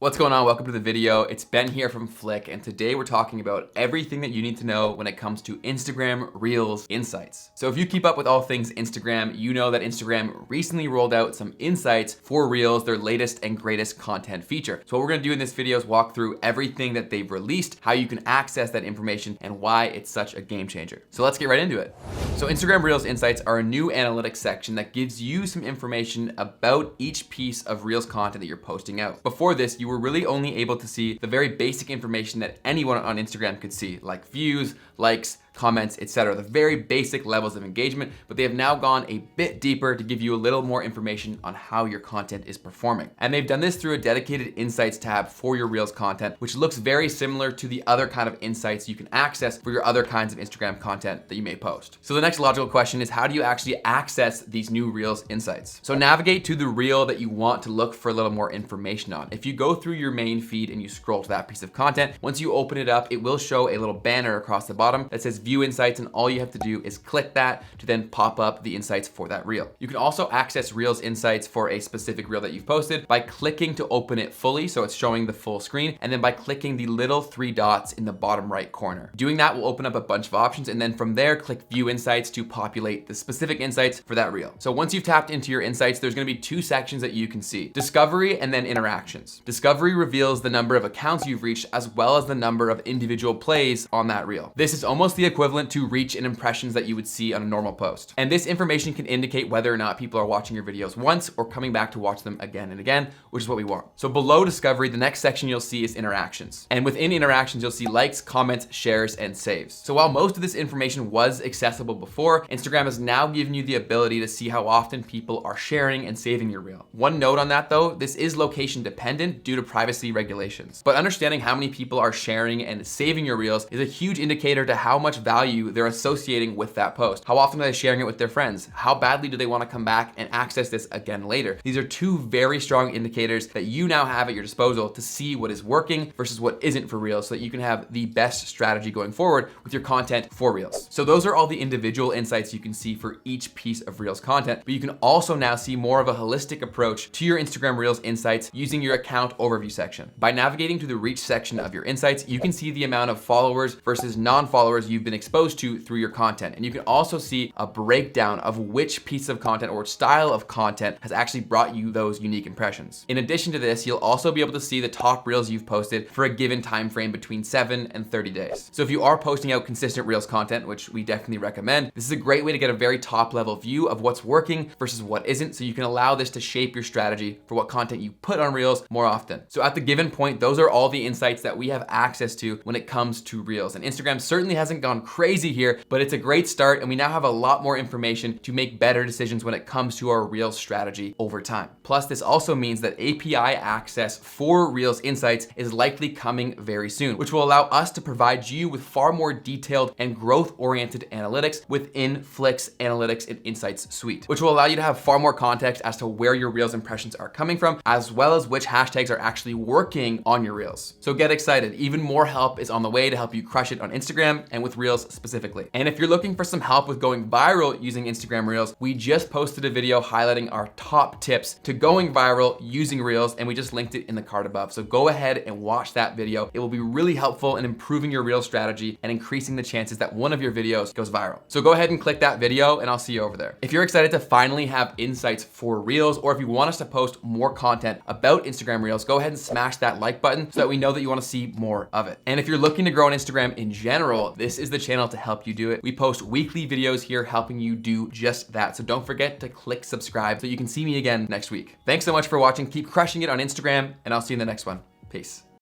What's going on? Welcome to the video. It's Ben here from Flick, and today we're talking about everything that you need to know when it comes to Instagram Reels insights. So if you keep up with all things Instagram, you know that Instagram recently rolled out some insights for Reels, their latest and greatest content feature. So what we're gonna do in this video is walk through everything that they've released, how you can access that information, and why it's such a game changer. So let's get right into it. So Instagram Reels insights are a new analytics section that gives you some information about each piece of Reels content that you're posting out. Before this, you were really only able to see the very basic information that anyone on Instagram could see, like views, likes, comments, etc. The very basic levels of engagement, but they have now gone a bit deeper to give you a little more information on how your content is performing. And they've done this through a dedicated insights tab for your Reels content, which looks very similar to the other kind of insights you can access for your other kinds of Instagram content that you may post. So the next logical question is, how do you actually access these new Reels insights? So navigate to the reel that you want to look for a little more information on. If you go through your main feed and you scroll to that piece of content, once you open it up, it will show a little banner across the bottom that says view insights, and all you have to do is click that to then pop up the insights for that reel. You can also access Reels insights for a specific reel that you've posted by clicking to open it fully, so it's showing the full screen, and then by clicking the little three dots in the bottom right corner. Doing that will open up a bunch of options, and then from there, click view insights to populate the specific insights for that reel. So once you've tapped into your insights, there's gonna be two sections that you can see: discovery and then interactions. Discovery reveals the number of accounts you've reached as well as the number of individual plays on that reel. This is almost the equivalent to reach and impressions that you would see on a normal post. And this information can indicate whether or not people are watching your videos once or coming back to watch them again and again, which is what we want. So below discovery, the next section you'll see is interactions. And within interactions, you'll see likes, comments, shares, and saves. So while most of this information was accessible before, Instagram has now given you the ability to see how often people are sharing and saving your reel. One note on that though, this is location dependent due to privacy regulations. But understanding how many people are sharing and saving your reels is a huge indicator to how much value they're associating with that post. How often are they sharing it with their friends? How badly do they want to come back and access this again later? These are two very strong indicators that you now have at your disposal to see what is working versus what isn't for Reels, so that you can have the best strategy going forward with your content for Reels. So those are all the individual insights you can see for each piece of Reels content, but you can also now see more of a holistic approach to your Instagram Reels insights using your account overview section. By navigating to the reach section of your insights, you can see the amount of followers versus non-followers you've been exposed to through your content. And you can also see a breakdown of which piece of content or style of content has actually brought you those unique impressions. In addition to this, you'll also be able to see the top Reels you've posted for a given time frame between 7 and 30 days. So if you are posting out consistent Reels content, which we definitely recommend, this is a great way to get a very top level view of what's working versus what isn't, so you can allow this to shape your strategy for what content you put on Reels more often. So at the given point, those are all the insights that we have access to when it comes to Reels. And Instagram certainly hasn't gone crazy here, but it's a great start, and we now have a lot more information to make better decisions when it comes to our Reels strategy over time. Plus, this also means that API access for Reels insights is likely coming very soon, which will allow us to provide you with far more detailed and growth-oriented analytics within Flick's Analytics and Insights suite, which will allow you to have far more context as to where your Reels impressions are coming from, as well as which hashtags are actually working on your Reels. So get excited. Even more help is on the way to help you crush it on Instagram and with Reels specifically. And if you're looking for some help with going viral using Instagram Reels, we just posted a video highlighting our top tips to going viral using Reels, and we just linked it in the card above. So go ahead and watch that video. It will be really helpful in improving your Reel strategy and increasing the chances that one of your videos goes viral. So go ahead and click that video, and I'll see you over there. If you're excited to finally have insights for Reels, or if you want us to post more content about Instagram Reels, go ahead and smash that like button so that we know that you want to see more of it. And if you're looking to grow on Instagram in general, this is the channel to help you do it. We post weekly videos here helping you do just that. So don't forget to click subscribe so you can see me again next week. Thanks so much for watching. Keep crushing it on Instagram, and I'll see you in the next one. Peace.